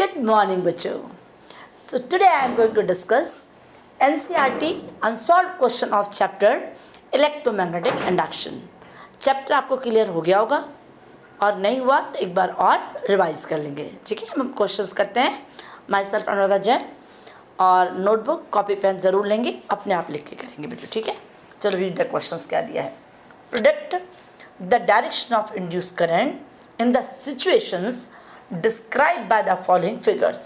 Good morning, बच्चों. So today I am going to discuss NCERT unsolved question of chapter electromagnetic induction. Chapter आपको clear हो गया होगा और नहीं हुआ तो एक बार और रिवाइज कर लेंगे. ठीक है, हम क्वेश्चंस करते हैं. माई सेल्फ अनुराधा जैन, और नोटबुक कॉपी पेन ज़रूर लेंगे, अपने आप लिख के करेंगे बेटे. ठीक है, चलो रीड द क्वेश्चंस. क्या दिया है? Product the direction of induce current in the situations describe by the following figures.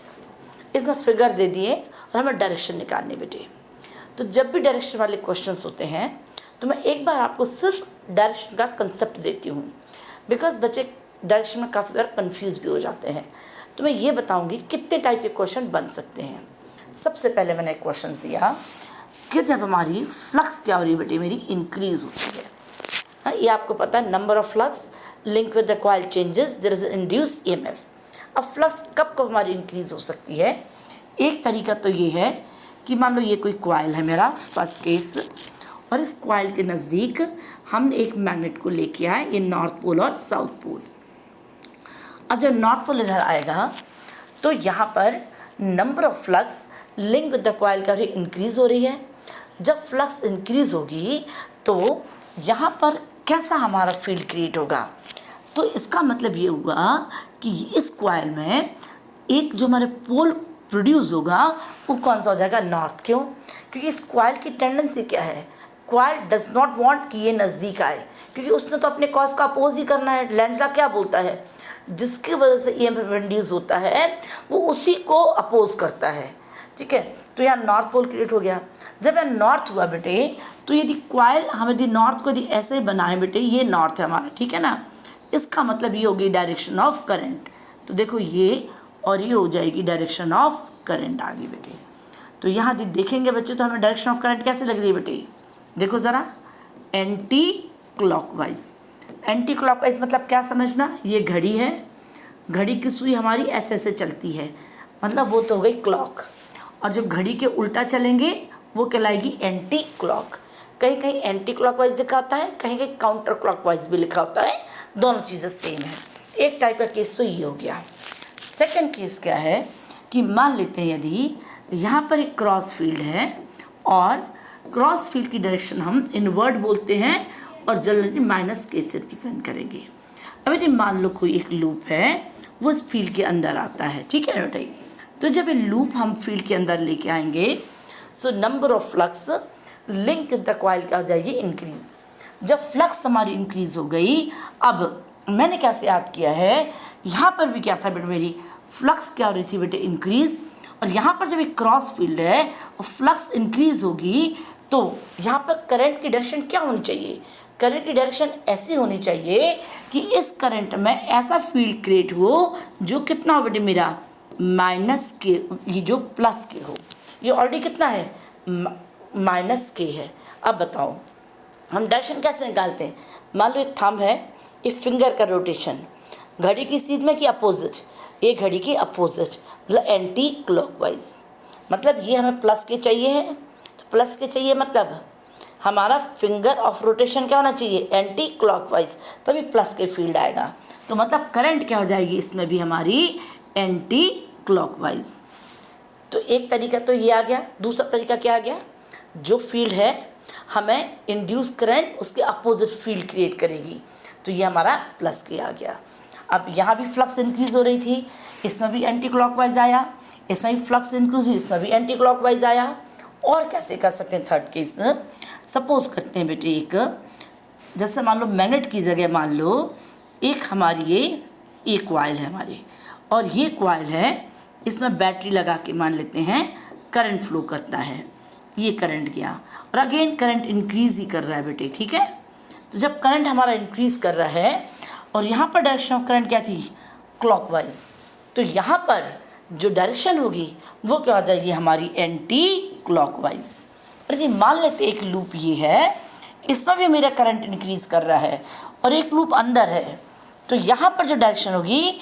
इसमें फिगर दे दिए और हमें डायरेक्शन निकालनी बेटे. तो जब भी डायरेक्शन वाले क्वेश्चंस होते हैं तो मैं एक बार आपको सिर्फ डायरेक्शन का कंसेप्ट देती हूँ, बिकॉज बच्चे डायरेक्शन में काफ़ी बार कन्फ्यूज़ भी हो जाते हैं. तो मैं ये बताऊँगी कितने टाइप के क्वेश्चन बन सकते हैं. सबसे पहले मैंने एक क्वेश्चन दिया कि जब हमारी फ्लक्स क्या हो रही है बेटे, मेरी इंक्रीज़ होती है. हाँ, ये आपको पता है, number of flux link with the coil changes there is induce EMF. अब फ्लक्स कब कब हमारी इंक्रीज़ हो सकती है? एक तरीका तो ये है कि मान लो ये कोई कॉइल है मेरा, फर्स्ट केस, और इस कॉइल के नज़दीक हम एक मैग्नेट को लेके आए, ये नॉर्थ पोल और साउथ पोल. अब जब नॉर्थ पोल इधर आएगा तो यहाँ पर number of flux link with the coil का इंक्रीज़ हो रही है. जब फ्लक्स इंक्रीज़ होगी तो यहाँ पर कैसा हमारा फील्ड क्रिएट होगा? तो इसका मतलब ये हुआ कि इस कॉइल में एक जो हमारे पोल प्रोड्यूस होगा वो कौन सा हो जाएगा? नॉर्थ. क्यों? क्योंकि इस कॉइल की टेंडेंसी क्या है? कॉइल डज नॉट वांट कि ये नज़दीक आए, क्योंकि उसने तो अपने कॉज का अपोज ही करना है. लेंज लॉ क्या बोलता है? जिसकी वजह से ईएमएफ इंड्यूस होता है वो उसी को अपोज करता है. ठीक है, तो यहाँ नॉर्थ पोल क्रिएट हो गया. जब यहाँ नॉर्थ हुआ बेटे, तो यदि कॉइल हम यदि नॉर्थ को यदि ऐसे ही बनाए बेटे, ये नॉर्थ है हमारा, ठीक है ना, इसका मतलब ये होगी डायरेक्शन ऑफ करंट. तो देखो ये और ये हो जाएगी डायरेक्शन ऑफ करंट आ गई बेटे. तो यहाँ यदि देखेंगे बच्चे तो हमें डायरेक्शन ऑफ करंट कैसे लग रही है बेटे? देखो ज़रा, एंटी क्लॉकवाइज. एंटी क्लॉकवाइज मतलब क्या समझना? ये घड़ी है, घड़ी की सुई हमारी ऐसे ऐसे चलती है, मतलब वो तो हो गई क्लॉक. और जब घड़ी के उल्टा चलेंगे वो कहलाएगी एंटी क्लॉक. कहीं कहीं एंटी क्लॉकवाइज लिखा होता है, कहीं कहीं काउंटर क्लॉकवाइज भी लिखा होता है. दोनों चीज़ें सेम है. एक टाइप का केस तो ये हो गया. सेकंड केस क्या है कि मान लेते हैं यदि यहाँ पर एक क्रॉस फील्ड है और क्रॉस फील्ड की डायरेक्शन हम इनवर्ड बोलते हैं और जनरली माइनस के से रिप्रेजेंट करेंगे. अब यदि मान लो कोई एक लूप है वो इस फील्ड के अंदर आता है, ठीक है बेटे, तो जब ये लूप हम फील्ड के अंदर लेके आएंगे so number of flux link the coil क्या हो जाएगी? इंक्रीज. जब फ्लक्स हमारी इंक्रीज हो गई, अब मैंने कैसे याद किया है, यहाँ पर भी क्या था बेटे, मेरी फ्लक्स क्या हो रही थी बेटे? इंक्रीज. और यहाँ पर जब एक क्रॉस फील्ड है और फ्लक्स इंक्रीज होगी तो यहाँ पर करंट की डायरेक्शन क्या होनी चाहिए? करंट की डायरेक्शन ऐसी होनी चाहिए कि इस करंट में ऐसा फील्ड क्रिएट हो जो कितना हो बेटे मेरा? माइनस के, ये जो प्लस के हो. ये ऑलरेडी कितना है? माइनस के है. अब बताओ हम डायरेक्शन कैसे निकालते हैं? मान लो एक थंब है, ये फिंगर का रोटेशन घड़ी की सीध में कि अपोजिट? ये घड़ी की अपोजिट, मतलब एंटी क्लॉकवाइज. मतलब ये हमें प्लस के चाहिए है, तो प्लस के चाहिए मतलब हमारा फिंगर ऑफ रोटेशन क्या होना चाहिए? एंटी क्लॉकवाइज, तभी प्लस के फील्ड आएगा. तो मतलब करंट क्या हो जाएगी इसमें भी हमारी? Anti clockwise. तो एक तरीका तो ये आ गया. दूसरा तरीका क्या आ गया? जो फील्ड है हमें इंड्यूस करंट उसके अपोजिट फील्ड क्रिएट करेगी, तो ये हमारा प्लस के आ गया. अब यहाँ भी फ्लक्स इंक्रीज हो रही थी, इसमें भी एंटी क्लॉकवाइज आया, इसमें भी फ्लक्स इंक्रीज हुई, इसमें भी एंटी क्लॉकवाइज आया. और कैसे कर सकते हैं? थर्ड केस, सपोज करते हैं बेटे, एक जैसे मान लो मैग्नेट की जगह मान लो एक हमारी ये कॉइल है हमारी, और ये कॉइल है, इसमें बैटरी लगा के मान लेते हैं करंट फ्लो करता है. ये करंट गया और अगेन करंट इंक्रीज़ ही कर रहा है बेटे, ठीक है. तो जब करंट हमारा इंक्रीज़ कर रहा है और यहाँ पर डायरेक्शन ऑफ करंट क्या थी? क्लॉकवाइज. तो यहाँ पर जो डायरेक्शन होगी वो क्या हो जाएगी? हमारी एंटी क्लॉकवाइज. और यदि मान लेते एक लूप ये है, इसमें भी मेरा करंट इंक्रीज़ कर रहा है और एक लूप अंदर है, तो यहाँ पर जो डायरेक्शन होगी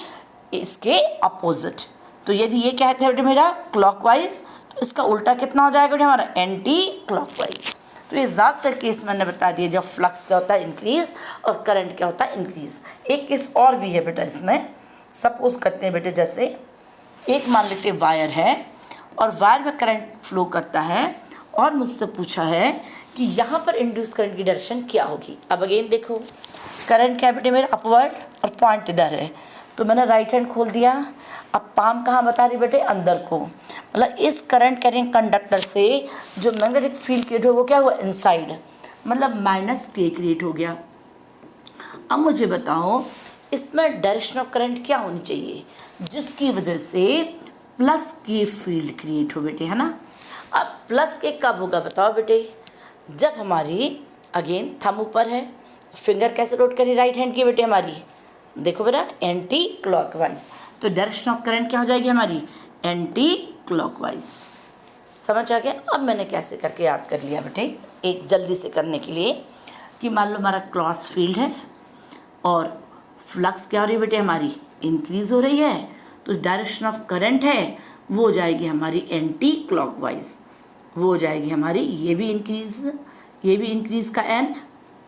इसके अपोजिट. तो यदि ये क्या है बेटे मेरा? क्लॉकवाइज, तो इसका उल्टा कितना हो जाएगा बेटे हमारा? Anti clockwise. तो ये ज़्यादातर केस मैंने बता दिया जब फ्लक्स क्या होता है? इंक्रीज, और करंट क्या होता है? इंक्रीज. एक केस और भी है बेटा इसमें. सपोज करते हैं बेटे जैसे एक मान लेते वायर है और वायर में करंट फ्लो करता है और मुझसे पूछा है कि यहाँ पर इंड्यूस करंट की डायरेक्शन क्या होगी। अब अगेन देखो, करंट क्या बेटे मेरा अपवर्ड और पॉइंट इधर है, तो मैंने राइट हैंड खोल दिया। अब पाम कहाँ बता रही बेटे, अंदर को, मतलब इस करंट कैरिंग कंडक्टर से जो मैग्नेटिक फील्ड क्रिएट हो वो क्या हुआ, इनसाइड, मतलब माइनस के क्रिएट हो गया। अब मुझे बताओ इसमें डायरेक्शन ऑफ करंट क्या होनी चाहिए जिसकी वजह से प्लस के फील्ड क्रिएट हो बेटे, है ना। अब प्लस के कब होगा बताओ बेटे, जब हमारी अगेन थंब ऊपर है, फिंगर कैसे रोट करी राइट हैंड की बेटे हमारी, देखो बेटा एंटी क्लॉकवाइज, तो डायरेक्शन ऑफ करंट क्या हो जाएगी हमारी, एंटी क्लॉकवाइज। समझ आ गया। अब मैंने कैसे करके याद कर लिया बेटे, एक जल्दी से करने के लिए, कि मान लो हमारा क्रॉस फील्ड है और फ्लक्स क्या हो रही है बेटे हमारी, इंक्रीज़ हो रही है, तो डायरेक्शन ऑफ करंट है वो हो जाएगी हमारी एंटी क्लॉकवाइज, वो हो जाएगी हमारी, ये भी इंक्रीज़ का एन,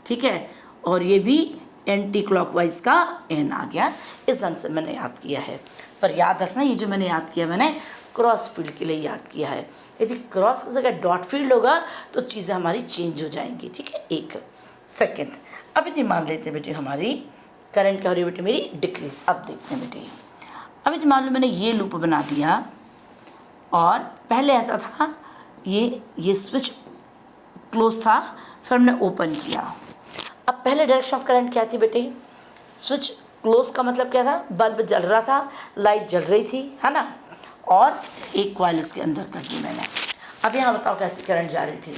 ठीक है, और ये भी एंटी क्लॉकवाइज का एन आ गया। इस ढंग से मैंने याद किया है। पर याद रखना ये जो मैंने याद किया मैंने क्रॉस फील्ड के लिए याद किया है, यदि क्रॉस की जगह डॉट फील्ड होगा तो चीज़ें हमारी चेंज हो जाएंगी, ठीक है। एक सेकेंड, अब यदि मान लेते हैं बेटे हमारी करंट क्या हो रही है बेटे मेरी, डिक्रीज। अब देखते हैं बेटे, अब यदि मान लो मैंने ये लूप बना दिया और पहले ऐसा था ये स्विच क्लोज था, फिर हमने ओपन किया। अब पहले डायरेक्शन ऑफ करंट क्या थी बेटे, स्विच क्लोज का मतलब क्या था, बल्ब जल रहा था, लाइट जल रही थी, है ना, और एक कॉइल इसके अंदर कर दी मैंने। अब यहाँ बताओ कैसे करंट जा रही थी,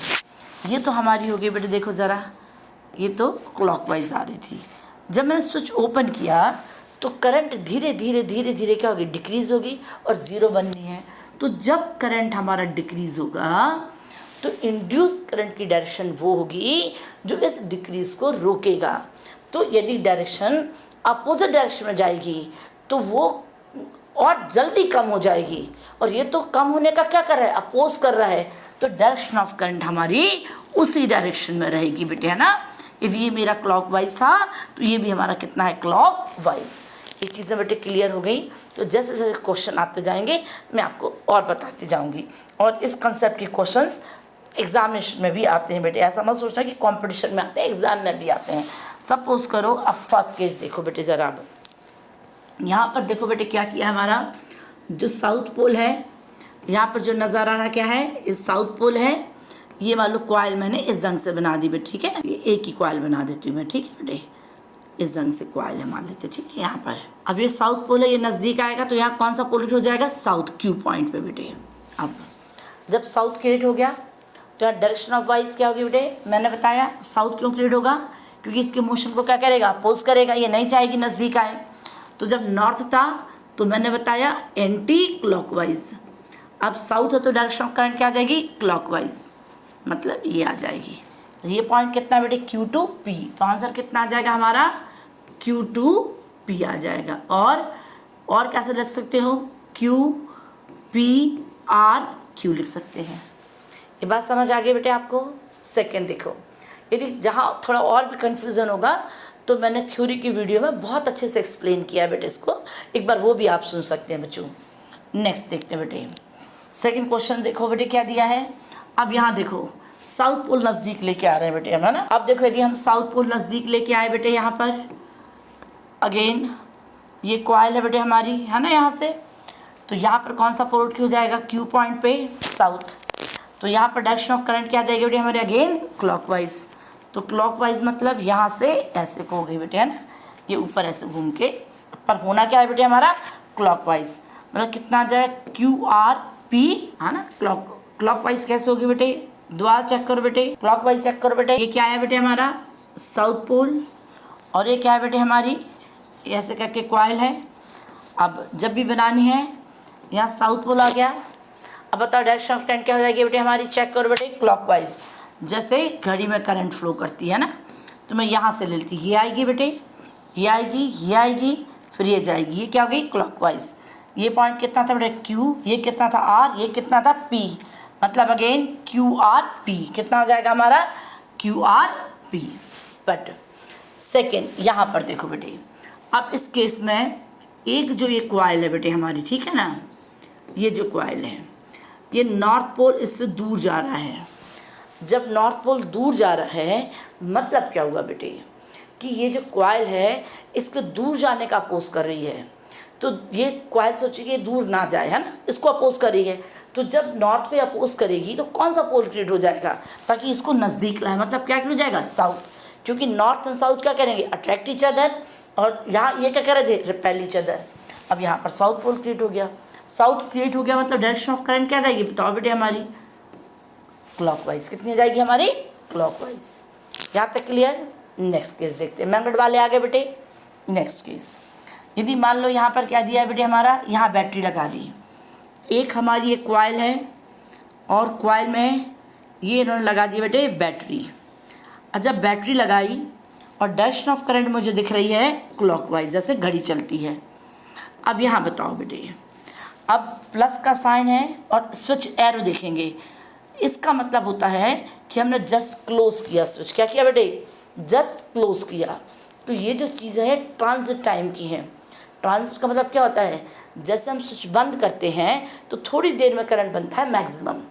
ये तो हमारी हो गई बेटे, देखो ज़रा, ये तो क्लॉकवाइज आ रही थी। जब मैंने स्विच ओपन किया तो करंट धीरे धीरे क्या होगी, डिक्रीज़ होगी और ज़ीरो बननी है। तो जब करंट हमारा डिक्रीज़ होगा तो इंड्यूस करंट की डायरेक्शन वो होगी जो इस डिक्रीज़ को रोकेगा। तो यदि डायरेक्शन अपोजिट डायरेक्शन में जाएगी तो वो और जल्दी कम हो जाएगी, और ये तो कम होने का क्या कर रहा है, अपोज कर रहा है, तो डायरेक्शन ऑफ करंट हमारी उसी डायरेक्शन में रहेगी बेटे, है ना। यदि ये मेरा क्लॉकवाइज था तो ये भी हमारा कितना है, क्लॉकवाइज। ये चीज़ें बेटे क्लियर हो गई। तो जैसे जैसे क्वेश्चन आते जाएंगे मैं आपको और बताती जाऊंगी, और इस कंसेप्ट के क्वेश्चंस एग्जामिनेशन में भी आते हैं बेटे, ऐसा मत सोचना कि कंपटीशन में आते हैं, एग्जाम में भी आते हैं। सपोज करो अब फर्स्ट केस देखो बेटे ज़रा, अब यहाँ पर देखो बेटे क्या किया हमारा, जो साउथ पोल है, यहाँ पर जो नज़र आ रहा क्या है, इस साउथ पोल है, ये मान लो कॉइल मैंने इस ढंग से बना दी बेटे, ठीक है, ये एक ही कॉइल बना देती हूँ मैं, ठीक है बेटे, इस ढंग से कॉइल है मान लेते, ठीक है। यहाँ पर अब ये साउथ पोल है, ये नज़दीक आएगा तो यहाँ कौन सा पोल हो जाएगा, साउथ, क्यू पॉइंट पे बेटे। अब जब साउथ क्रिएट हो गया तो यहाँ डायरेक्शन ऑफ वाइज क्या होगी बेटे, मैंने बताया साउथ क्यों क्रिएट होगा, क्योंकि इसके मोशन को क्या करेगा, अपोज करेगा, ये नहीं चाहेगी नज़दीक आए। तो जब नॉर्थ था तो मैंने बताया एंटी क्लॉकवाइज, अब साउथ है तो डायरेक्शन ऑफ करंट क्या आ जाएगी, क्लॉकवाइज, मतलब ये आ जाएगी। ये पॉइंट कितना बेटे, Q2P, तो आंसर कितना आ जाएगा हमारा, Q2P आ जाएगा। और कैसे लिख सकते हो, QPRQ लिख सकते हैं। ये बात समझ आ गई बेटे आपको। सेकंड देखो, यदि जहाँ थोड़ा और भी कन्फ्यूज़न होगा तो मैंने थ्योरी की वीडियो में बहुत अच्छे से एक्सप्लेन किया है बेटे, इसको एक बार वो भी आप सुन सकते हैं बच्चों। नेक्स्ट देखते हैं बेटे, सेकंड क्वेश्चन देखो बेटे क्या दिया है। अब यहाँ देखो साउथ पोल नज़दीक लेके आ रहे हैं बेटे हम, है ना। अब देखो यदि हम साउथ पोल नज़दीक लेके आए बेटे, यहाँ पर अगेन ये कॉइल है बेटे हमारी, है ना, यहाँ से, तो यहाँ पर कौन सा पोल हो जाएगा, क्यू पॉइंट पे साउथ, तो यहाँ पर डायरेक्शन ऑफ करंट क्या आ जाएगी बेटे हमारे, अगेन क्लॉकवाइज। तो क्लॉकवाइज मतलब यहाँ से ऐसे को हो गई बेटे, है ना, ये ऊपर ऐसे घूम के, पर होना क्या है बेटे हमारा, क्लॉकवाइज, मतलब कितना आ जाएगा, QRP, है ना। क्लॉकवाइज कैसे होगी बेटे, दोबारा चेक करो बेटे, क्लॉकवाइज चेक करो बेटे, ये क्या है बेटे हमारा साउथ पोल, और ये क्या है बेटे हमारी, ऐसे करके कॉइल है। अब जब भी बनानी है यहाँ साउथ पोल आ गया, अब बताओ डायरेक्शन ऑफ करंट क्या हो जाएगी बेटे हमारी, चेक करो बेटे, क्लॉकवाइज। जैसे घड़ी में करंट फ्लो करती है ना, तो मैं यहाँ से ले लेती, ये आएगी बेटे, ये आएगी, ये आएगी, फिर ये जाएगी, ये क्या हो गई, क्लॉकवाइज। ये पॉइंट कितना था बेटे, Q, ये कितना था R, ये कितना था P, मतलब अगेन QRP, कितना हो जाएगा हमारा, QRP। बट सेकेंड यहाँ पर देखो बेटे, अब इस केस में एक जो ये कॉइल है बेटे हमारी, ठीक है ना, ये जो कॉइल है ये नॉर्थ पोल इससे दूर जा रहा है। जब नॉर्थ पोल दूर जा रहा है मतलब क्या हुआ बेटे कि ये जो कॉइल है इसके दूर जाने का अपोज कर रही है, तो ये कॉइल सोचिए दूर ना जाए, है ना, इसको अपोज कर रही है। तो जब नॉर्थ को अपोज करेगी तो कौन सा पोल क्रिएट हो जाएगा ताकि इसको नज़दीक लाए, मतलब क्या क्रिएट हो जाएगा, साउथ, क्योंकि नॉर्थ एंड साउथ क्या करेंगे, अट्रैक्ट ईच अदर, और यहाँ ये क्या कर रहे थे, रिपेल ईच अदर। अब यहाँ पर साउथ पोल क्रिएट हो गया, साउथ क्रिएट हो गया मतलब डायरेक्शन ऑफ करंट क्या जाएगी बताओ बेटे हमारी, क्लॉकवाइज। कितनी जाएगी हमारी, क्लॉकवाइज। यहाँ तक क्लियर। नेक्स्ट केस देखते हैं, मैग्नेट वाले आगे बेटे। नेक्स्ट केस, यदि मान लो यहाँ पर क्या दिया है बेटे हमारा, यहाँ बैटरी लगा दी, एक हमारी एक कॉइल है और कॉइल में ये इन्होंने लगा दी बेटे बैटरी। और जब बैटरी लगाई और डायरेक्शन ऑफ करंट मुझे दिख रही है क्लॉकवाइज, जैसे घड़ी चलती है। अब यहाँ बताओ बेटे, अब प्लस का साइन है और स्विच एरो देखेंगे, इसका मतलब होता है कि हमने जस्ट क्लोज किया स्विच, क्या किया बेटे, जस्ट क्लोज किया। तो ये जो चीज़ें हैं ट्रांजिट टाइम की हैं। ट्रांजिट का मतलब क्या होता है, जैसे हम स्विच बंद करते हैं तो थोड़ी देर में करंट बनता है मैक्सिमम।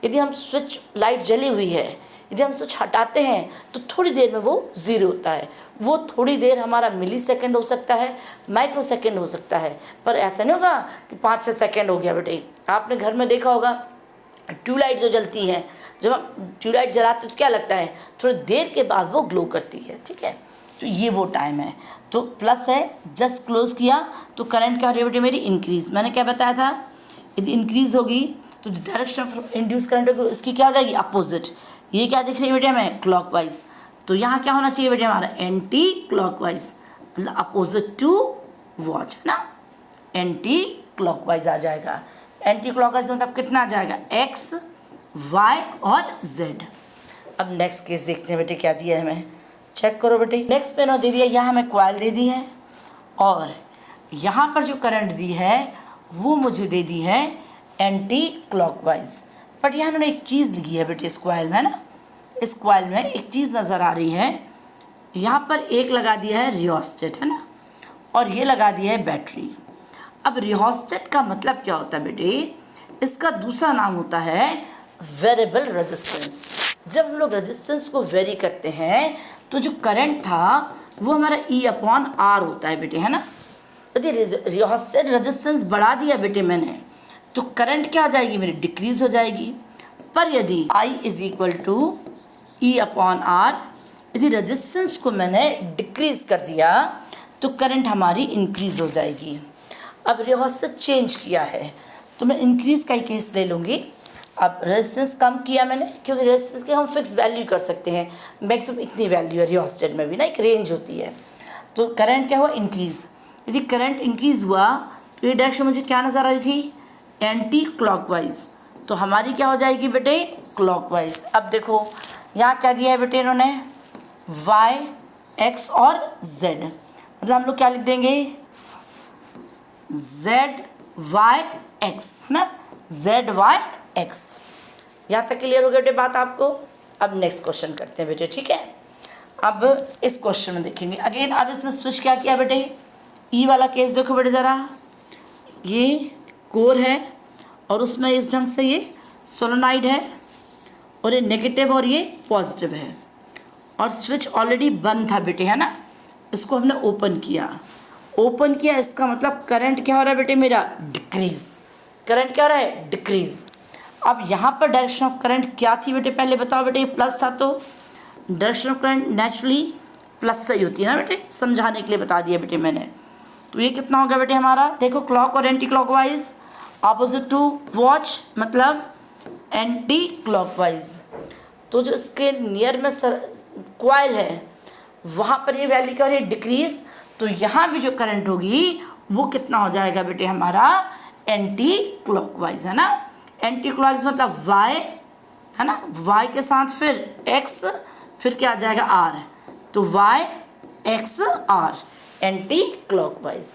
यदि हम स्विच लाइट जली हुई है, यदि हम स्विच हटाते हैं तो थोड़ी देर में वो ज़ीरो होता है। वो थोड़ी देर हमारा मिली सेकेंड हो सकता है, माइक्रो सेकेंड हो सकता है, पर ऐसा नहीं होगा कि 5-6 सेकेंड हो गया बेटे। आपने घर में देखा होगा ट्यूबलाइट जो जलती है, जब हम ट्यूबलाइट जलाते तो क्या लगता है, थोड़ी देर के बाद वो ग्लो करती है, ठीक है। तो ये वो टाइम है। तो प्लस है, जस्ट क्लोज किया तो करंट क्या हो रही है बेटे मेरी, इंक्रीज़। मैंने क्या बताया था, यदि इंक्रीज़ होगी तो डायरेक्शन ऑफ इंड्यूस करंट होगी इसकी क्या हो जाएगी, अपोजिट। ये क्या दिख रही है बेटे हमें, क्लॉकवाइज। तो यहाँ क्या होना चाहिए बेटे हमारा, एंटी क्लॉकवाइज, मतलब अपोजिट टू वॉच, है ना, एंटी क्लॉकवाइज आ जाएगा। एंटी क्लॉकवाइज मतलब कितना आ जाएगा, एक्स, वाई और जेड। अब नेक्स्ट केस देखते हैं बेटे, क्या दिया है हमें, चेक करो बेटे। नेक्स्ट पे दे दिया, यहाँ हमें कॉइल दे दी है और यहाँ पर जो करंट दी है वो मुझे दे दी है एंटी क्लॉकवाइज। बट यहाँ उन्होंने एक चीज़ लिखी है बेटे इस कॉइल में, ना, इस कॉइल में एक चीज़ नज़र आ रही है। यहाँ पर एक लगा दिया है रियोस्टेट, है ना, और ये लगा दिया है बैटरी। अब रियोस्टेट का मतलब क्या होता है बेटे, इसका दूसरा नाम होता है वेरिएबल रेजिस्टेंस। जब हम लोग रेजिस्टेंस को वेरी करते हैं तो जो करंट था वो हमारा E/R होता है बेटे, है ना। यदि रियोस्टेट रेजिस्टेंस बढ़ा दिया बेटे मैंने तो करंट क्या हो जाएगी मेरी, डिक्रीज हो जाएगी। पर यदि I = E/R, यदि रेजिस्टेंस को मैंने डिक्रीज कर दिया तो करंट हमारी इंक्रीज हो जाएगी। अब रियोस्टेट चेंज किया है तो मैं इंक्रीज का ही केस ले लूँगी। अब रेजिस्टेंस कम किया मैंने, क्योंकि रेजिस्टेंस के हम फिक्स वैल्यू कर सकते हैं, मैक्सिमम इतनी वैल्यू है रियोस्टेट में भी ना, एक रेंज होती है। तो करंट क्या हुआ, इंक्रीज़। यदि करंट इंक्रीज़ हुआ तो ये डायरेक्शन मुझे क्या नज़र आ रही थी, एंटी क्लॉकवाइज। तो हमारी क्या हो जाएगी बेटे, क्लॉकवाइज। अब देखो यहाँ क्या दिया है बेटे इन्होंने, वाई, एक्स और जेड, मतलब हम लोग क्या लिख देंगे, जेड वाई एक्स, है ना, जेड वाई एक्स। यहाँ तक क्लियर हो गया बेटे बात आपको। अब नेक्स्ट क्वेश्चन करते हैं बेटे, ठीक है। अब इस क्वेश्चन में देखेंगे अगेन, अब इसमें स्विच क्या किया बेटे, ई वाला केस देखो बेटे ज़रा, ये कोर है और उसमें इस ढंग से ये सोलेनॉइड है और ये नेगेटिव और ये पॉजिटिव है, और स्विच ऑलरेडी बंद था बेटे, है ना। इसको हमने ओपन किया, ओपन किया, इसका मतलब करंट क्या हो रहा है बेटे मेरा, डिक्रीज़। करंट क्या हो रहा है, डिक्रीज़। अब यहाँ पर डायरेक्शन ऑफ करंट क्या थी बेटे, पहले बताओ बेटे, प्लस था तो direction of current naturally plus से ही होती है ना बेटे, समझाने के लिए बता दिया बेटे मैंने। तो ये कितना हो गया बेटे हमारा, देखो क्लॉक और anti clockwise, opposite to watch मतलब एंटी क्लॉकवाइज। तो जो इसके नियर में कॉइल है वहाँ पर ये वैल्यू क्या हो रही है, डिक्रीज। तो यहाँ भी जो करंट होगी वो कितना हो जाएगा बेटे हमारा, एंटी क्लॉकवाइज, है ना। एंटी क्लॉकवाइज मतलब वाई, है ना, वाई के साथ फिर एक्स, फिर क्या आ जाएगा आर, तो Y X R, anti clockwise.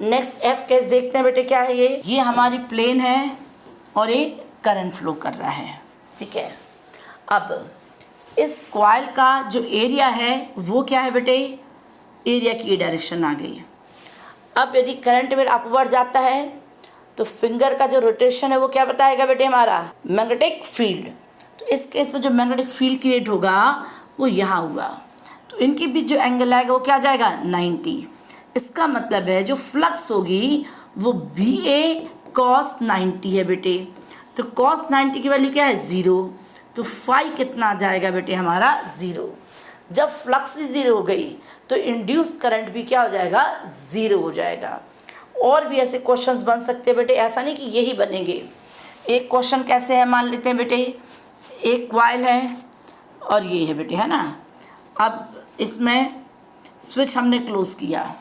Next F case देखते हैं बेटे, क्या है ये हमारी प्लेन है और ये करंट फ्लो कर रहा है, ठीक है। अब इस कॉइल का जो एरिया है वो क्या है बेटे, एरिया की डायरेक्शन आ गई। अब यदि करंट में अपवर्ड जाता है तो फिंगर का जो रोटेशन है वो क्या बताएगा बेटे हमारा मैग्नेटिक फील्ड। तो इस केस में जो मैग्नेटिक फील्ड क्रिएट होगा वो यहाँ हुआ, तो इनके बीच जो एंगल आएगा वो क्या आ जाएगा 90। इसका मतलब है जो फ्लक्स होगी वो BA cos 90 है बेटे। तो cos 90 की वैल्यू क्या है 0, तो फाई कितना आ जाएगा बेटे हमारा 0। जब फ्लक्स 0 हो गई तो इंड्यूस करंट भी क्या हो जाएगा 0 हो जाएगा। और भी ऐसे क्वेश्चंस बन सकते हैं बेटे, ऐसा नहीं कि यही बनेंगे। एक क्वेश्चन कैसे है मान लेते हैं बेटे, एक कॉइल है और ये है बेटे, है ना। अब इसमें स्विच हमने क्लोज किया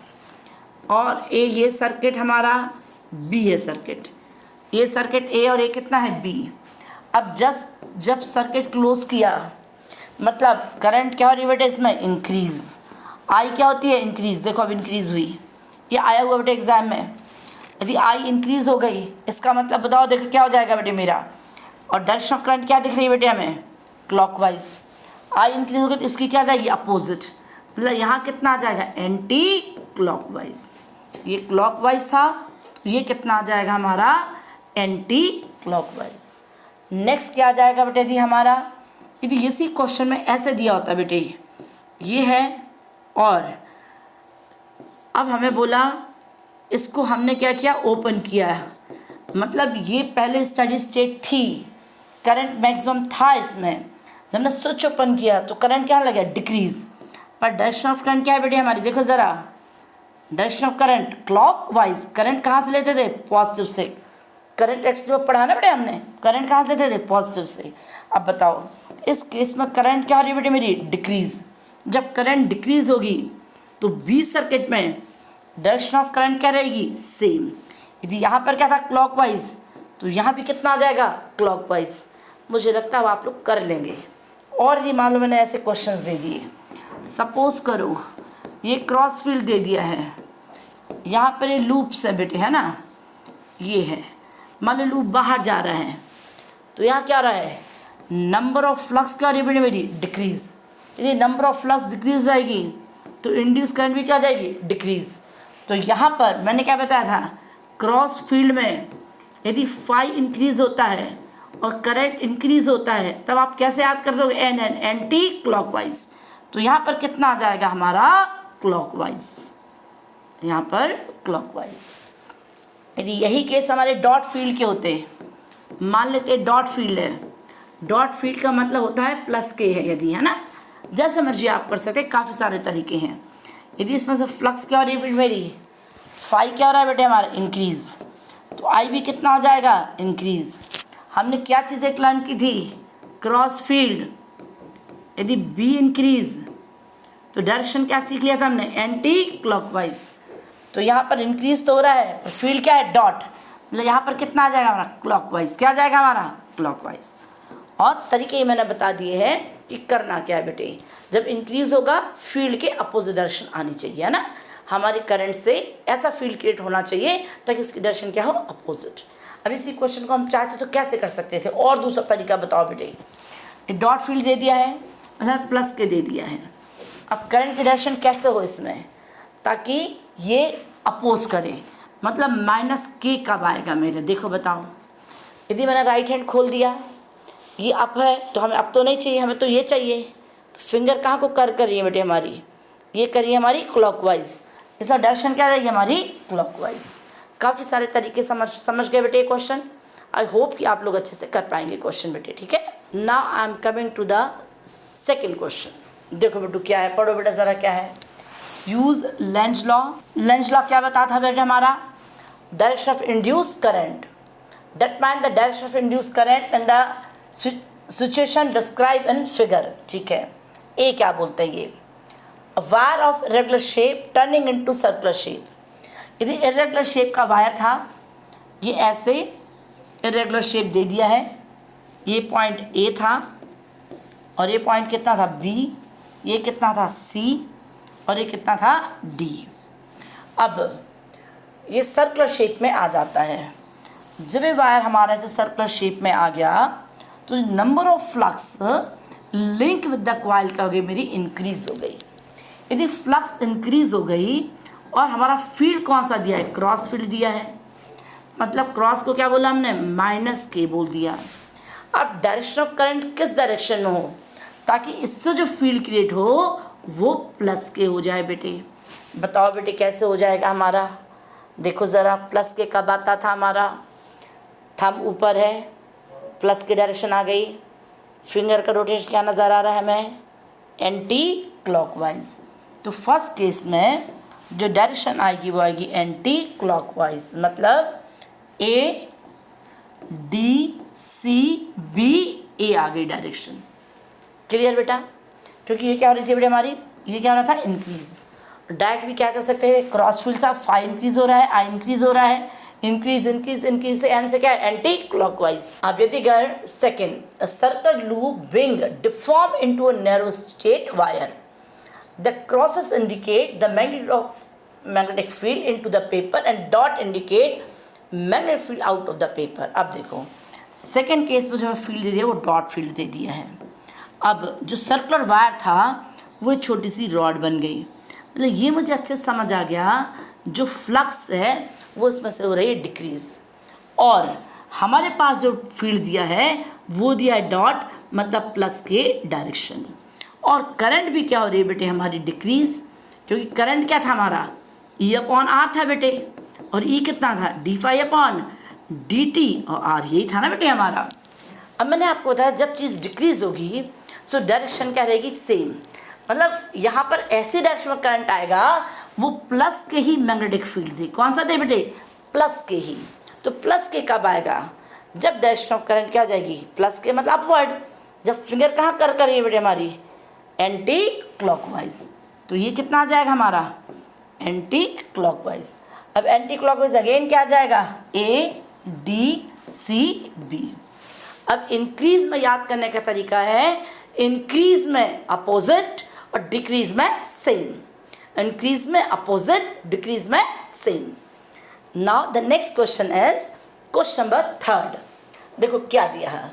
और ये सर्किट हमारा B है सर्किट, ये सर्किट A और ये कितना है B। अब जब सर्किट क्लोज किया मतलब करंट क्या हो रही है बेटे इसमें इंक्रीज़, आई क्या होती है इंक्रीज़। देखो अब इंक्रीज़ हुई, ये आया हुआ बेटे एग्जाम में। यदि आई इंक्रीज़ हो गई इसका मतलब बताओ देखो क्या हो जाएगा बेटे मेरा, और डायरेक्शन ऑफ करंट क्या दिख रही है बेटे हमें क्लॉकवाइज। आई इंक्रीज हो गई तो इसकी क्या आ जाएगी अपोजिट, मतलब यहाँ कितना आ जाएगा एंटी क्लॉकवाइज। ये क्लॉकवाइज था तो ये कितना आ जाएगा हमारा एंटी क्लॉकवाइज। नेक्स्ट क्या आ जाएगा बेटे दी हमारा, यदि इसी क्वेश्चन में ऐसे दिया होता बेटे ये है और अब हमें बोला इसको हमने क्या किया ओपन किया है, मतलब ये पहले स्टडी स्टेट थी, करंट मैक्सिमम था इसमें, जब हमने स्विच ओपन किया तो करंट क्या लगा डिक्रीज। पर डायरेक्शन ऑफ करंट क्या है बेटे हमारी, देखो ज़रा direction of current clockwise. Current कहाँ से लेते थे पॉजिटिव से, करंट एक्सिस में पढ़ा ना बेटे हमने, करंट कहाँ से लेते थे पॉजिटिव से। अब बताओ इस केस में करंट क्या हो रही है बेटे मेरी डिक्रीज। जब करंट डिक्रीज होगी तो B सर्किट में डायरेक्शन ऑफ करंट क्या रहेगी सेम। यदि यहाँ पर क्या था क्लॉकवाइज तो यहाँ भी कितना आ जाएगा क्लॉकवाइज। मुझे लगता है आप लोग कर लेंगे। और ये मान लो मैंने ऐसे क्वेश्चंस दे दिए, सपोज करो ये क्रॉस फील्ड दे दिया है, यहाँ पर ये लूप्स है बेटे, है ना, ये है, मान लो लूप बाहर जा रहा है तो यहाँ क्या रहा है नंबर ऑफ फ्लक्स क्या हो रही है बेटे मेरी डिक्रीज। यदि नंबर ऑफ फ्लक्स डिक्रीज हो जाएगी तो इंड्यूस करंट भी क्या जाएगी डिक्रीज। तो यहाँ पर मैंने क्या बताया था क्रॉस फील्ड में यदि फाई इंक्रीज होता है और करंट इंक्रीज होता है तब आप कैसे याद कर दोगे एन एंटी क्लॉकवाइज। तो यहाँ पर कितना आ जाएगा हमारा क्लॉकवाइज, यहाँ पर क्लॉकवाइज। यदि यही केस हमारे डॉट फील्ड के होते, मान लेते डॉट फील्ड है, डॉट फील्ड का मतलब होता है प्लस के है यदि, है ना, जैसे मर्जी आप कर सकते, काफ़ी सारे तरीके हैं। यदि इसमें से फ्लक्स क्या हो रही है मेरी फाई क्या हो रहा है बेटे हमारा इंक्रीज़, तो आई भी कितना हो जाएगा इंक्रीज़। हमने क्या चीज़ एक लर्न की थी क्रॉस फील्ड, यदि B इंक्रीज़ तो डायरेक्शन क्या सीख लिया था हमने एंटी क्लॉकवाइज। तो यहाँ पर इंक्रीज तो हो रहा है पर फील्ड क्या है डॉट, मतलब यहाँ पर कितना आ जाएगा हमारा क्लॉकवाइज, क्या आ जाएगा हमारा क्लॉकवाइज। और तरीके मैंने बता दिए हैं कि करना क्या है बेटे, जब इंक्रीज होगा फील्ड के अपोजिट डायरेक्शन आनी चाहिए, है ना, हमारे करंट से ऐसा फील्ड क्रिएट होना चाहिए ताकि उसकी डायरेक्शन क्या हो अपोजिट। अब इसी क्वेश्चन को हम चाहते तो कैसे कर सकते थे, और दूसरा तरीका बताओ बेटे। डॉट फील्ड दे दिया है मतलब प्लस के दे दिया है, अब करंट की डायरेक्शन कैसे हो इसमें ताकि ये अपोज करे, मतलब माइनस के कब आएगा मेरे, देखो बताओ। यदि मैंने राइट हैंड खोल दिया ये अप है तो हमें अप तो नहीं चाहिए, हमें तो ये चाहिए, तो फिंगर कहाँ को कर रही है बेटे हमारी, ये करिए हमारी क्लॉकवाइज, इसका डायरेक्शन क्या रहेगी हमारी क्लॉकवाइज। काफ़ी सारे तरीके समझ गए बेटे क्वेश्चन। आई होप कि आप लोग अच्छे से कर पाएंगे क्वेश्चन बेटे, ठीक है। Now I am coming to the second question. देखो बेटू क्या है, पढ़ो बेटा ज़रा क्या है। Use Lenz law. Lenz law क्या बताता है बेटे हमारा, direction of induce current, determine the direction of induced current in the situation described in figure, ठीक है। ए क्या बोलते हैं ये, wire of irregular shape turning into circular shape. यदि इरेगुलर शेप का वायर था, ये ऐसे इरेगुलर शेप दे दिया है, ये पॉइंट ए था और ये पॉइंट कितना था बी, ये कितना था सी और ये कितना था डी। अब ये सर्कुलर शेप में आ जाता है। जब ये वायर हमारे से सर्कुलर शेप में आ गया तो number of flux link with the coil क्या हो गई मेरी इंक्रीज हो गई। यदि फ्लक्स इंक्रीज हो गई और हमारा फील्ड कौन सा दिया है क्रॉस फील्ड दिया है, मतलब क्रॉस को क्या बोला हमने, माइनस के बोल दिया। अब डायरेक्शन ऑफ करंट किस डायरेक्शन में हो, ताकि इससे जो फील्ड क्रिएट हो वो प्लस के हो जाए बेटे। बताओ बेटे कैसे हो जाएगा हमारा, देखो ज़रा, प्लस के कब आता था हमारा, थंब ऊपर है, प्लस की डायरेक्शन आ गई, फिंगर का रोटेशन क्या नज़र आ रहा है हमें, एंटी क्लॉकवाइज। तो फर्स्ट केस में जो डायरेक्शन आएगी वो आएगी एंटी क्लॉकवाइज, मतलब ए डी सी बी, ए आ गई डायरेक्शन। क्लियर बेटा, क्योंकि ये क्या हो रही थी बेटा हमारी, ये क्या हो रहा था, इंक्रीज। डायरेक्ट भी क्या कर सकते हैं, क्रॉस फील्ड था, फाई इंक्रीज हो रहा है, आई इंक्रीज हो रहा है, इंक्रीज इंक्रीज इंक्रीज से एन से क्या है, एंटी क्लॉकवाइज। अब यदि अगर second circle loop wing deform into a narrow straight wire, the crosses indicate the magnetic field into the paper and dot indicate magnetic field out of the paper. अब देखो second case में जो हमें field दे दिया वो dot field दे दिया है। अब जो सर्कुलर वायर था वो छोटी सी रॉड बन गई, मतलब ये मुझे अच्छे से समझ आ गया, जो फ्लक्स है वो इसमें से हो रही है डिक्रीज, और हमारे पास जो फील्ड दिया है वो दिया है डॉट, मतलब प्लस के डायरेक्शन। और करंट भी क्या हो रही है बेटे हमारी, डिक्रीज, क्योंकि करंट क्या था हमारा, ई अपॉन आर था बेटे, और ई कितना था, D phi upon D T, और आर यही था ना बेटे हमारा। अब मैंने आपको बताया जब चीज़ डिक्रीज होगी सो डायरेक्शन क्या रहेगी, सेम, मतलब यहाँ पर ऐसी डायरेक्शन में करंट आएगा वो प्लस के ही मैग्नेटिक फील्ड दे, कौन सा दे बेटे, प्लस के ही। तो प्लस के कब आएगा, जब डायरेक्शन ऑफ करंट क्या आ जाएगी, प्लस के मतलब अपवर्ड, जब फिंगर कहाँ कर रही है बेटे हमारी, एंटी क्लॉकवाइज। तो ये कितना आ जाएगा हमारा, एंटी क्लॉकवाइज। अब एंटी क्लॉकवाइज अगेन क्या आ जाएगा, ए डी सी बी। अब इंक्रीज में याद करने का तरीका है, इंक्रीज में अपोजिट और डिक्रीज में सेम, इंक्रीज में अपोजिट, डिक्रीज में same. Now the next question is question number 3। देखो क्या दिया है,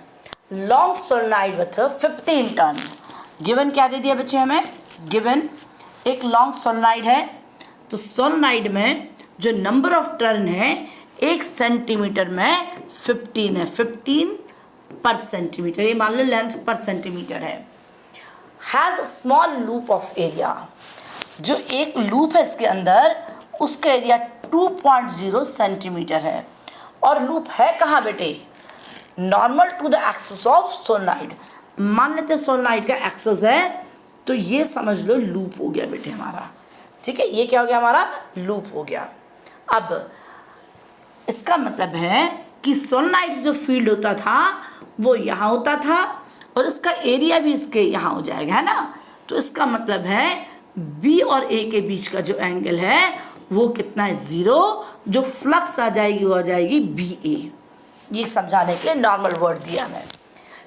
long solenoid with 15 turn. Given क्या दे दिया बच्चे हमें, गिवन एक लॉन्ग सोलेनॉइड है, तो सोलेनॉइड में जो नंबर ऑफ टर्न है 1 सेंटीमीटर में 15 है, 15 पर सेंटीमीटर, ये मान लो लेंथ पर सेंटीमीटर है। Has a small loop of area, जो एक लूप है इसके अंदर उसका एरिया 2.0 सेंटीमीटर है, और लूप है कहाँ बेटे, normal to the axis of solenoid. मान लेते हैं सोलेनॉइड का एक्सिस है, तो ये समझ लो लूप हो गया बेटे हमारा, ठीक है, ये क्या हो गया हमारा, लूप हो गया। अब इसका मतलब है कि सोलेनॉइड जो फील्ड होता था वो यहाँ होता था, और इसका एरिया भी इसके यहाँ हो जाएगा, है ना। तो इसका मतलब है बी और ए के बीच का जो एंगल है वो कितना है, 0, जो फ्लक्स आ जाएगी वो आ जाएगी बी ए। ये समझाने के लिए नॉर्मल वर्ड दिया मैं।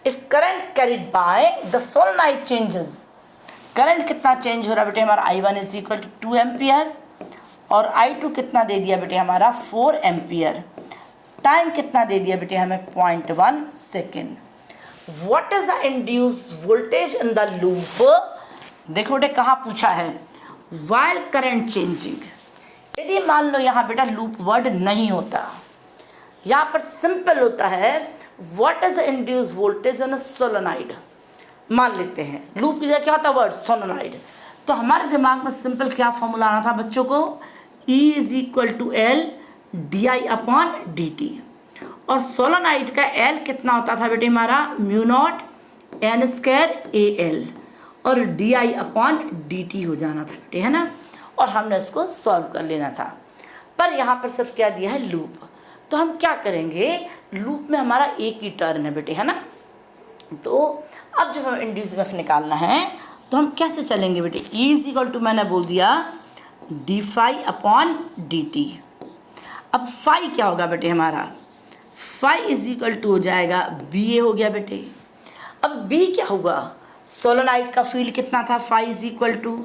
If current carried by the solenoid changes, current कितना चेंज हो रहा है बेटे हमारा, I1 is equal to 2 ampere, और I2 कितना दे दिया बेटे हमारा 4 एम्पियर, टाइम कितना दे दिया बेटे हमें 0.1 second. What is the induced voltage in the loop, देखो बेटे कहाँ पूछा है, व्हाइल करंट चेंजिंग। यदि मान लो यहाँ बेटा लूप वर्ड नहीं होता, यहाँ पर सिंपल होता है what is the induced voltage in a solenoid, मान लेते हैं लूप की जगह क्या होता है वर्ड सोलेनॉइड, तो हमारे दिमाग में सिंपल क्या फॉर्मूला आना था बच्चों को, E is equal to L D I upon D T, और सोलेनॉइड का एल कितना होता था बेटे हमारा, mu not N square A L, और D I upon D T हो जाना था बेटे, है ना, और हमने इसको सॉल्व कर लेना था। पर यहाँ पर सिर्फ क्या दिया है, लूप, तो हम क्या करेंगे, लूप में हमारा एक ही टर्न है बेटे, है ना। तो अब जब हमें इंड्यूस एफ निकालना है तो हम कैसे चलेंगे बेटे, E इज इक्वल टू मैंने बोल दिया D phi upon D T. अब फाई क्या होगा बेटे हमारा, फाई इज इक्वल टू हो जाएगा बी ए हो गया बेटे। अब बी क्या होगा, सोलेनॉइड का फील्ड कितना था, phi is equal to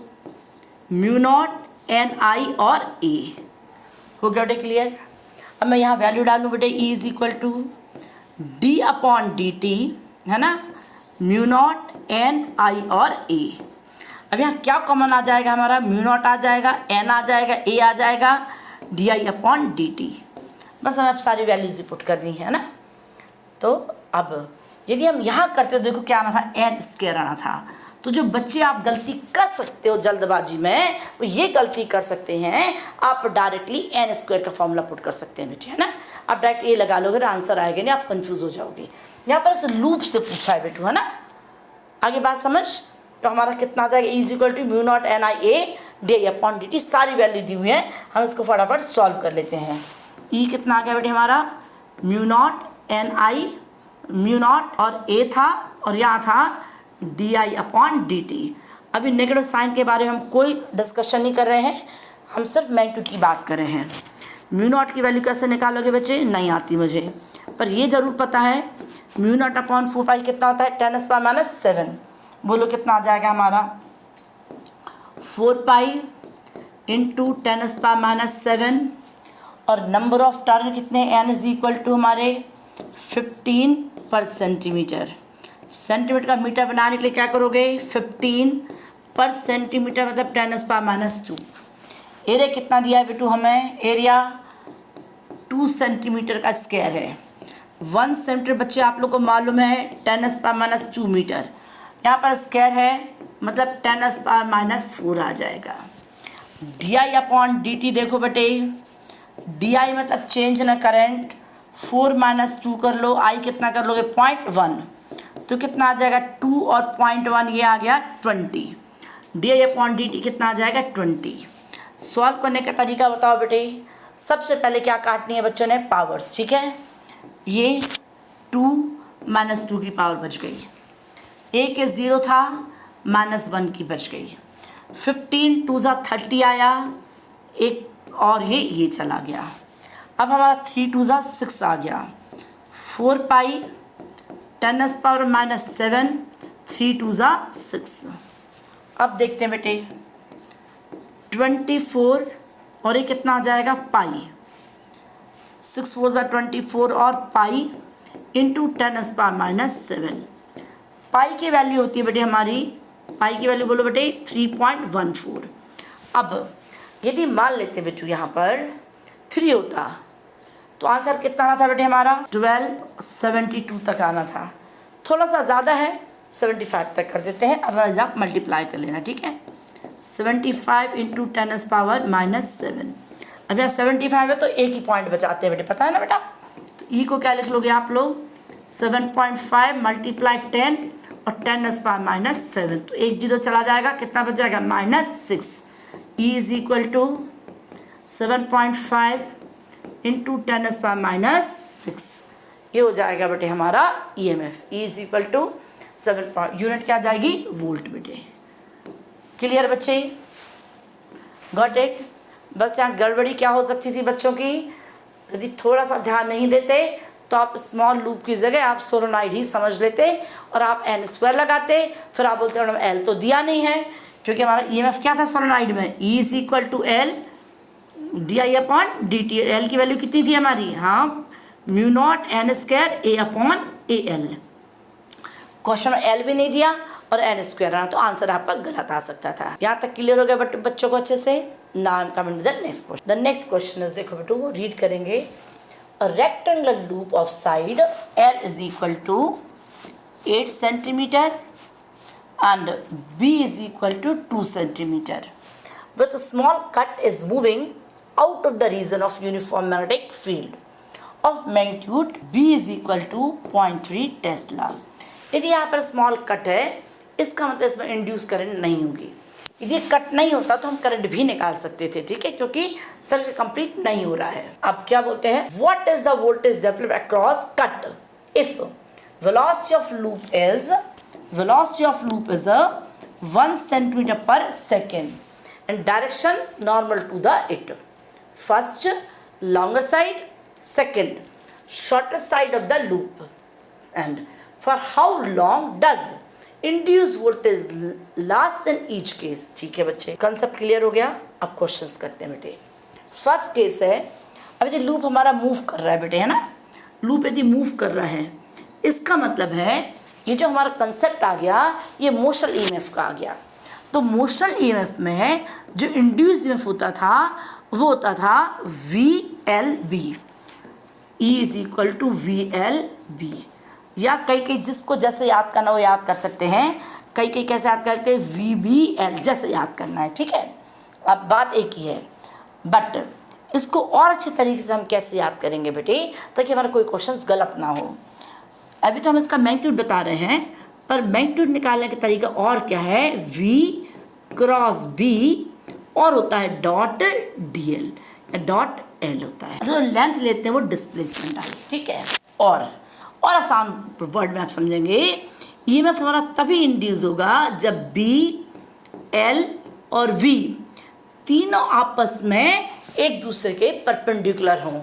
mu not N I और ए, हो गया बेटे क्लियर। अब मैं यहाँ वैल्यू डालूँ बेटे, E is equal to D upon D T, है ना, म्यू नॉट एन आई और ए। अब यहाँ क्या कॉमन आ जाएगा हमारा, म्यू नॉट आ जाएगा, एन आ जाएगा, ए आ जाएगा, D I upon D T. बस हमें अब सारी वैल्यूज़ पुट करनी है ना। तो अब यदि हम यहाँ करते हो, देखो क्या आना था, एन स्क्वायर आना था। तो जो बच्चे आप गलती कर सकते हो जल्दबाजी में, वो ये गलती कर सकते हैं, आप डायरेक्टली एन स्क्वायर का फॉर्मूला पुट कर सकते हैं बेटे, है ना। आप डायरेक्ट ये लगा लोगे, आंसर आएगा नहीं, आप कंफ्यूज हो जाओगे। यहाँ पर इस लूप से पूछा है बेटू, है ना। आगे बात समझ। तो हमारा कितना आ जाएगा, is equal to mu not N I A D I upon D T, सारी वैल्यू दी हुई है, हम इसको फटाफट सॉल्व कर लेते हैं। ई कितना आ गया बेटे हमारा, mu not N I, mu naught और ए था और यहाँ था D I upon D T. अभी नेगेटिव साइन के बारे में हम कोई डिस्कशन नहीं कर रहे हैं, हम सिर्फ मैग्नीट्यूड की बात कर रहे हैं। म्यू नॉट की वैल्यू कैसे निकालोगे बच्चे, नहीं आती मुझे, पर ये ज़रूर पता है म्यू नॉट अपॉन 4 पाई कितना होता है, 10⁻⁻⁷। बोलो कितना आ जाएगा हमारा, 4 पाई इंटू 10⁻⁷, और नंबर ऑफ टर्न कितने, n इज इक्वल टू हमारे 15 पर सेंटीमीटर। सेंटीमीटर का मीटर बनाने के लिए क्या करोगे, 15 पर सेंटीमीटर मतलब 10⁻²। एरिया कितना दिया है बेटू हमें, एरिया 2 सेंटीमीटर का स्क्वायर है। 1 सेंटीमीटर बच्चे आप लोग को मालूम है 10⁻² मीटर, यहाँ पर स्क्वायर है मतलब 10⁻⁴ आ जाएगा। D I upon D T देखो बेटे, डी आई मतलब चेंज ना करेंट, 4 - 2 कर लो, आई कितना कर लोगे 0.1, तो कितना आ जाएगा 2 और 0.1 ये आ गया 20। D I upon D T कितना आ जाएगा 20। सॉल्व करने का तरीका बताओ बेटे। सबसे पहले क्या काटनी है बच्चों ने, पावर्स, ठीक है। ये 2 - 2 की पावर बच गई, ए के 0 था -1 की बच गई, 15 2 ज़ा 30 आया, एक और ये चला गया। अब हमारा 3 2 ज़ा 6 आ गया, 4 पाई 10⁻⁷, 3 2 ज़ा 6। अब देखते हैं बेटे 24 और ये कितना आ जाएगा पाई, 6 4 ज़ा 24 और पाई इंटू 10⁻⁷। पाई की वैल्यू होती है बेटे हमारी, पाई की वैल्यू बोलो बेटे 3.14। अब यदि मान लेते बेटू यहाँ पर 3 होता तो आंसर कितना आना था बेटे हमारा, 1272 तक आना था। थोड़ा सा ज़्यादा है, 75 तक कर देते हैं, अदरवाइज आप मल्टीप्लाई कर लेना, ठीक है। 75 इंटू 10⁻⁷। अब यहाँ 75 है तो एक ही पॉइंट बचाते हैं बेटे, पता है ना बेटा। तो ई को क्या लिख लोगे आप लोग, 7.5 मल्टीप्लाई 10 और 10⁻⁷, तो 1 0 चला जाएगा, कितना बच जाएगा -6। E is equal to 7.5 into 10⁻⁶, ये हो जाएगा बेटे हमारा E M F. E is equal to 7 unit क्या आ जाएगी, वोल्ट बेटे। क्लियर बच्चे, गॉट इट। बस यहाँ गड़बड़ी क्या हो सकती थी बच्चों की, यदि थोड़ा सा ध्यान नहीं देते तो आप स्मॉल लूप की जगह आप सोलोनॉइड ही समझ लेते और आप एन स्क्वायर लगाते, फिर आप बोलते मैडम एल तो दिया नहीं है, क्योंकि हमारा ई एम एफ क्या था सोलोनॉइड में, E is equal to L D I upon D T. L की वैल्यू कितनी थी हमारी, हाँ mu not N square A upon A L. Question में एल भी नहीं दिया और एन स्क्वायर आना, तो आंसर आपका गलत आ सकता था। यहाँ तक क्लियर हो गया बच्चों को अच्छे से। Now coming to the next question. The next question is, देखो बेटू रीड करेंगे, a rectangular loop of side L is equal to 8 centimeter and B is equal to 2 centimeter with a small cut is moving out of the region of uniform magnetic field of magnitude B is equal to 0.3 Tesla। यदि यहाँ पर small cut है, इसका मतलब इसमें induce current नहीं होगी। यदि कट नहीं होता तो हम करंट भी निकाल सकते थे, ठीक है, क्योंकि सर्किट कंप्लीट नहीं हो रहा है। अब क्या बोलते हैं, what is the voltage developed across cut if velocity of loop is 1 centimetre पर second and direction normal to the it. First longer side, second shorter side of the loop, and for how long does induce voltage last in each case. ठीक है बच्चे, concept clear हो गया। अब questions करते हैं बेटे। फर्स्ट केस है, अब यदि लूप हमारा मूव कर रहा है बेटे, है ना, लूप यदि मूव कर रहा है, इसका मतलब है ये जो हमारा कंसेप्ट आ गया ये मोशनल ईएमएफ का आ गया। तो मोशनल ईएमएफ में जो इंड्यूस ईएमएफ होता था वो होता था VLB। E is equal to VLB, या कई जिसको जैसे याद करना वो याद कर सकते हैं, कई कैसे याद करते हैं, VBL जैसे याद करना है, ठीक है। अब बात एक ही है, बट इसको और अच्छे तरीके से हम कैसे याद करेंगे बेटे, ताकि हमारा कोई क्वेश्चन गलत ना हो। अभी तो हम इसका मैग्नीट्यूड बता रहे हैं, पर मैग्नीट्यूड निकालने का तरीका और क्या है, V क्रॉस B और होता है डॉट DL या डॉट L होता है। जो लेंथ लेते हैं वो डिस्प्लेसमेंट आई, ठीक है। और आसान वर्ड में आप समझेंगे, EMF हमारा तभी इंड्यूस होगा जब B, L और V तीनों आपस में एक दूसरे के परपेंडिकुलर हों।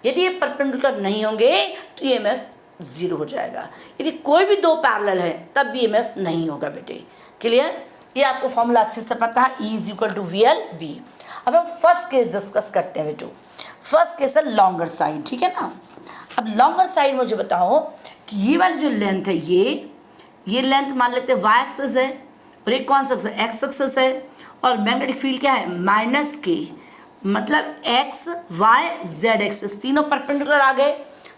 यदि ये परपेंडिकुलर नहीं होंगे तो EMF ज़ीरो हो जाएगा। यदि कोई भी दो पैरेलल है तब भी EMF नहीं होगा बेटे। क्लियर? ये आपको फॉर्मूला अच्छे से पता है, E is equal to VLB। अब हम फर्स्ट केस डिस्कस करते हैं बेटो। फर्स्ट केस है लॉन्गर साइड, ठीक है ना। अब लॉन्गर साइड मुझे बताओ कि ये वाली जो लेंथ है, ये लेंथ मान लेते हैं y एक्सिस है और एक कौन सा एक्सिस है, x एक्सिस है, और मैग्नेटिक फील्ड क्या है, -K, मतलब x y z एक्सिस तीनों परपेंडिकुलर आ गए,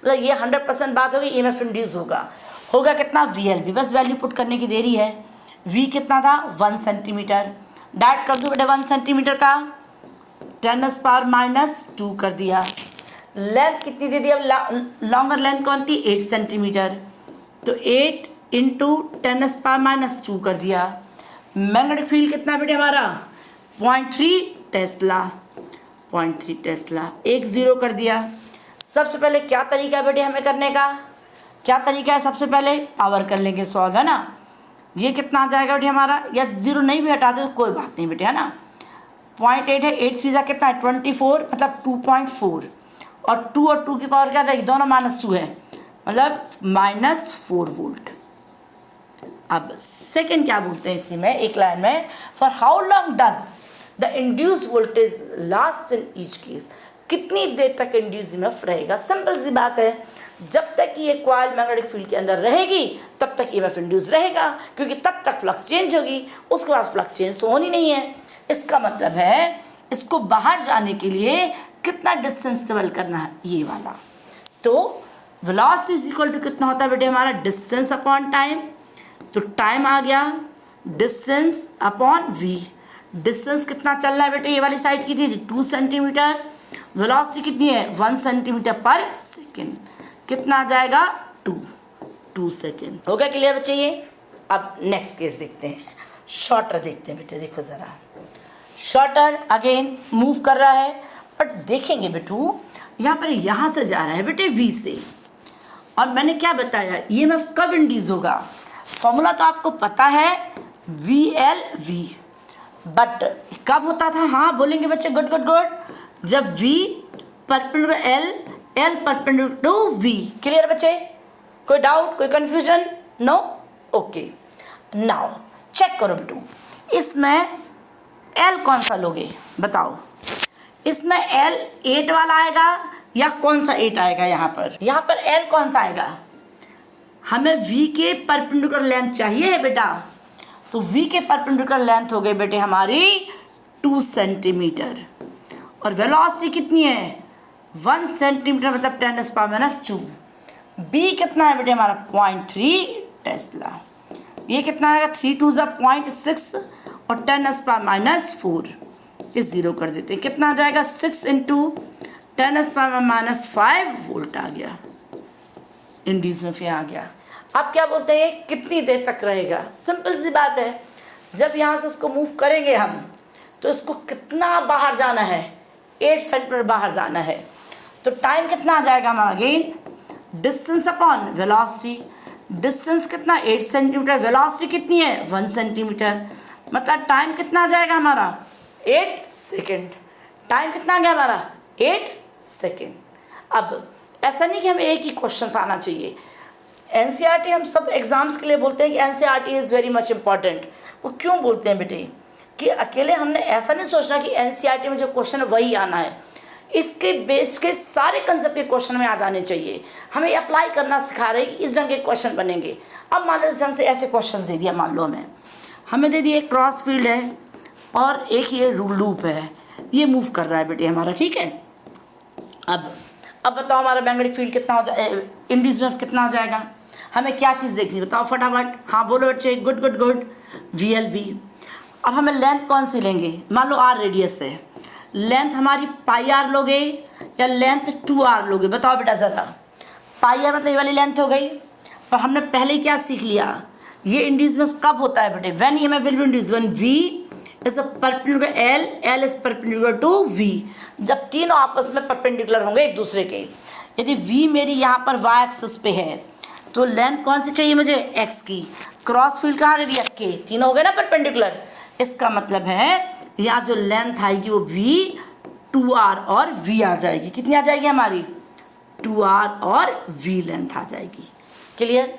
मतलब ये 100% बात होगी, EMF इंड्यूस होगा कितना, VLB। बस वैल्यू पुट करने की देरी है। V कितना था, 1 सेंटीमीटर, डायरेक्ट कर दो बेटे 1 सेंटीमीटर का 10⁻⁻2 कर दिया। लेंथ कितनी दे दी, अब लॉन्गर लेंथ कौन थी, 8 सेंटीमीटर, तो 8 इंटू 10⁻⁻2 कर दिया। मैग्नेटिक फील्ड कितना बेटे हमारा, 0.3 टेस्ला, 0.3 टेस्ला, 1 0 कर दिया। सबसे पहले क्या तरीका है बेटे हमें करने का, क्या तरीका है, सबसे पहले पावर कर लेंगे सॉल्व, है ना। ये कितना आ जाएगा बेटे हमारा, या 0 नहीं भी हटा दे तो कोई बात नहीं बेटे, है ना। 0.8 है, 8 3 कितना है 24, मतलब 2.4, और 2 और 2 की पावर क्या था, दोनों -2 है, मतलब -4 वोल्ट। अब सेकंड क्या बोलते हैं इसी में, एक लाइन में, for how long does the induce voltage last in each case, कितनी देर तक इंड्यूस EMF रहेगा। सिंपल सी बात है, जब तक ये कॉइल मैग्नेटिक फील्ड के अंदर रहेगी तब तक EMF इंड्यूस रहेगा, क्योंकि तब तक फ्लक्स चेंज होगी, उसके बाद फ्लक्स चेंज तो होनी नहीं है। इसका मतलब है इसको बाहर जाने के लिए कितना डिस्टेंस ट्रेवल करना है, ये वाला। तो वेलोसिटी इज इक्वल टू कितना होता है बेटे हमारा, डिस्टेंस अपॉन टाइम, तो टाइम आ गया डिस्टेंस अपॉन V। डिस्टेंस कितना चल रहा है बेटे, ये वाली साइड की थी 2 सेंटीमीटर, वेलोसिटी कितनी है 1 सेंटीमीटर पर सेकेंड, कितना आ जाएगा 2 सेकेंड। हो गया क्लियर बच्चे ये। अब नेक्स्ट केस देखते हैं, शॉर्टर देखते हैं बेटे। देखो ज़रा, शॉर्टर अगेन मूव कर रहा है, बट देखेंगे बेटू यहाँ से जा रहा है बेटे V से, और मैंने क्या बताया EMF कब इंड्यूस होगा, फॉर्मूला तो आपको पता है VLV, बट कब होता था, हाँ बोलेंगे बच्चे, गुड गुड गुड, जब V perpendicular L perpendicular to V। Clear बच्चे, कोई डाउट, कोई confusion, no, okay. Now check करो बेटू, इसमें L कौन सा लोगे बताओ, इसमें L 8 वाला आएगा या कौन सा 8 आएगा, यहाँ पर L कौन सा आएगा, हमें V के परपेंडिकुलर लेंथ चाहिए है बेटा, तो V के परपेंडिकुलर लेंथ हो गई बेटे हमारी 2 सेंटीमीटर, और वेलोसिटी कितनी है 1 सेंटीमीटर, मतलब 10⁻⁻2। B कितना है बेटे हमारा 0.3 टेस्ला, ये कितना आएगा 3 2 0.6 और 10⁻⁻4, ये 0 कर देते हैं, कितना आ जाएगा 6 इंटू 10⁻⁻5 वोल्ट आ गया, इंड्यूस में आ गया। आप क्या बोलते हैं कितनी देर तक रहेगा, सिंपल सी बात है, जब यहाँ से इसको मूव करेंगे हम तो इसको कितना बाहर जाना है, 8 सेंटीमीटर बाहर जाना है, तो टाइम कितना आ जाएगा हमारा, again distance upon velocity, distance कितना 8 सेंटीमीटर, वेलोसिटी कितनी है 1 सेंटीमीटर, मतलब टाइम कितना आ जाएगा हमारा 8 सेकेंड, टाइम कितना आ गया हमारा 8 सेकेंड। अब ऐसा नहीं कि हमें एक ही क्वेश्चन आना चाहिए, NCERT हम सब एग्जाम्स के लिए बोलते हैं कि NCERT is very much important. वो क्यों बोलते हैं बेटे कि अकेले हमने ऐसा नहीं सोचना कि NCERT में जो क्वेश्चन है वही आना है, इसके बेस के सारे कंसेप्ट के क्वेश्चन में आ जाने चाहिए। हमें अप्लाई करना सिखा रहे हैं कि इस ढंग के क्वेश्चन बनेंगे। अब मान लो इस ढंग से ऐसे क्वेश्चन दे दिया, मान लो हमें दे दिए क्रॉस फील्ड है और एक ये लूप है, ये मूव कर रहा है बेटे हमारा, ठीक है। अब अब बताओ हमारा मैग्नेटिक फील्ड कितना हो जाए, इंड्यूस में कितना हो जाएगा, हमें क्या चीज़ देखनी है बताओ फटाफट। हाँ बोलो बच्चे, गुड गुड गुड, VLB। अब हमें लेंथ कौन सी लेंगे, मान लो R रेडियस है, लेंथ हमारी पाई आर लोगे या लेंथ 2R लोगे, बताओ बेटा ज़रा। पाई आर मतलब ये वाली लेंथ हो गई, पर हमने पहले क्या सीख लिया, ये इंड्यूस में कब होता है बेटे, when EMF will be induce, when V is a perpendicular L is perpendicular to V, जब तीनों आपस में परपेंडिकुलर होंगे एक दूसरे के। यदि V मेरी यहाँ पर y एक्सिस पे है तो लेंथ कौन सी चाहिए मुझे, x की, क्रॉस फील्ड कहाँ दे दिया, K, तीनों हो गए ना परपेंडिकुलर। इसका मतलब है यहाँ जो लेंथ आएगी वो V 2R और V आ जाएगी, कितनी आ जाएगी हमारी 2R और V लेंथ आ जाएगी। क्लियर।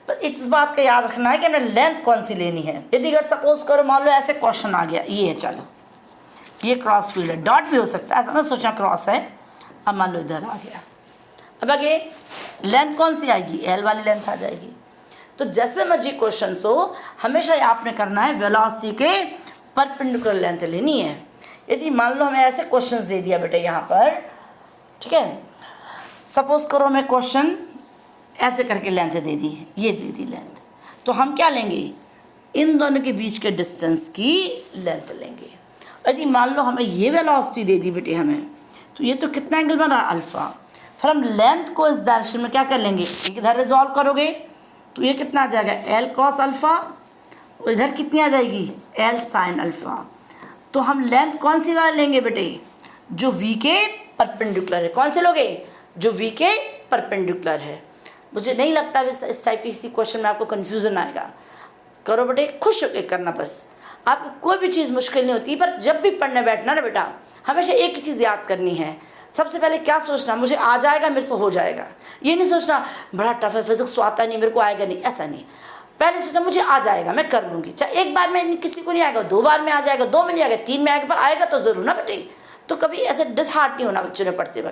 पर इस बात का याद रखना है कि हमें लेंथ कौन सी लेनी है। यदि अगर सपोज करो मान लो ऐसे क्वेश्चन आ गया, ये है, चलो ये क्रॉस फील्ड है, डॉट भी हो सकता है, ऐसा मैं सोचा क्रॉस है, अब मान लो इधर आ गया, अब आगे लेंथ कौन सी आएगी, L वाली लेंथ आ जाएगी। तो जैसे मर्जी क्वेश्चन हो, हमेशा आपने करना है वेलोसिटी के परपेंडिकुलर लेंथ लेनी है। यदि मान लो हमें ऐसे क्वेश्चन दे दिया बेटे यहाँ पर, ठीक है, सपोज करो मैं क्वेश्चन ऐसे करके लेंथ दे दी, ये दे दी लेंथ, तो हम क्या लेंगे, इन दोनों के बीच के डिस्टेंस की लेंथ लेंगे। यदि मान लो हमें ये वेलोसिटी दे दी बेटे हमें, तो ये तो कितना एंगल बन रहा है, अल्फ़ा, फिर हम लेंथ को इस डायरेक्शन में क्या कर लेंगे, इधर रिजॉल्व करोगे तो ये कितना आ जाएगा, L cos अल्फ़ा, और इधर कितनी आ जाएगी, L sin अल्फ़ा। तो हम लेंथ कौन सी वाली लेंगे बेटे, जो V के परपेंडिकुलर है, कौन से लोगे, जो V के परपेंडिकुलर है। मुझे नहीं लगता इस टाइप के किसी क्वेश्चन में आपको कन्फ्यूज़न आएगा। करो बेटे, खुश होकर करना, बस आपको कोई भी चीज़ मुश्किल नहीं होती, पर जब भी पढ़ने बैठना ना बेटा, हमेशा एक ही चीज़ याद करनी है, सबसे पहले क्या सोचना, मुझे आ जाएगा, मेरे से हो जाएगा। ये नहीं सोचना बड़ा टफ है, फिजिक्स तो आता नहीं, मेरे को आएगा नहीं, ऐसा नहीं। पहले सोचना मुझे आ जाएगा, मैं कर लूँगी, चाहे एक बार में किसी को नहीं आएगा, 2 बार में आ जाएगा, 2 में नहीं आएगा, 3 में आएगा, पर आएगा तो ज़रूर ना बेटे। तो कभी ऐसे डिसहार्ट नहीं होना बच्चों ने पढ़ते वक्त,